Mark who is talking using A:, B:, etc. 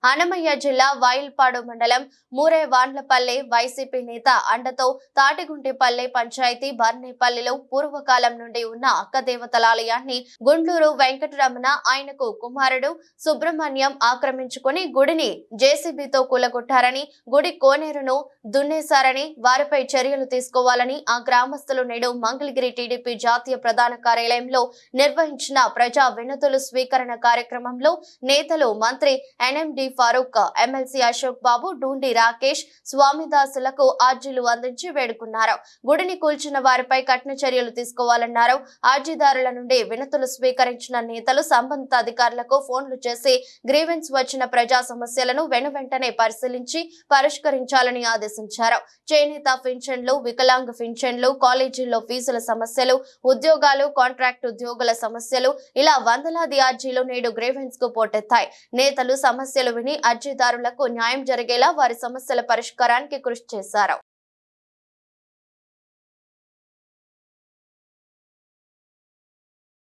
A: అన్నమయ్య జిల్లా వాయిల్పాడు మండలం మూరేవాండ్లపల్లె వైసీపీ నేత అండతో తాటిగుంటిపల్లె పంచాయతీ బర్నేపల్లిలో పూర్వకాలం నుండి ఉన్న అక్కదేవతలాలయాన్ని గుండ్లూరు వెంకటరమణ ఆయనకు కుమారుడు సుబ్రహ్మణ్యం ఆక్రమించుకుని గుడిని జేసీబీతో కూలగొట్టారని, గుడి కోనేరును దున్నేశారని, వారిపై చర్యలు తీసుకోవాలని ఆ గ్రామస్తులు నేడు మంగళగిరి టీడీపీ జాతీయ ప్రధాన కార్యాలయంలో నిర్వహించిన ప్రజా వినతులు స్వీకరణ కార్యక్రమంలో నేతలు మంత్రి ఎన్ఎండి ఫారూక్, ఎమ్మెల్సీ అశోక్ బాబు, డూండి రాకేష్ స్వామిదాసులకు ఆర్జీలు అందించి వేడుకున్నారు. గుడిని కూల్చిన వారిపై కఠిన చర్యలు తీసుకోవాలన్నారు. ఆర్జీదారుల నుండి వినతులు స్వీకరించిన నేతలు సంబంధిత అధికారులకు ఫోన్లు చేసి గ్రీవెన్స్ వచ్చిన ప్రజా సమస్యలను వెనువెంటనే పరిశీలించి పరిష్కరించాలని ఆదేశించారు. చేనేత పింఛన్లు, వికలాంగ పింఛన్లు, కాలేజీల్లో ఫీజుల సమస్యలు, ఉద్యోగాలు, కాంట్రాక్ట్ ఉద్యోగుల సమస్యలు ఇలా వందలాది ఆర్జీలు నేడు గ్రీవెన్స్ కు పోటెత్తాయి. నేతలు సమస్యలు విని అర్జీదారులకు న్యాయం జరిగేలా వారి సమస్యల పరిష్కారానికి కృషి చేశారు.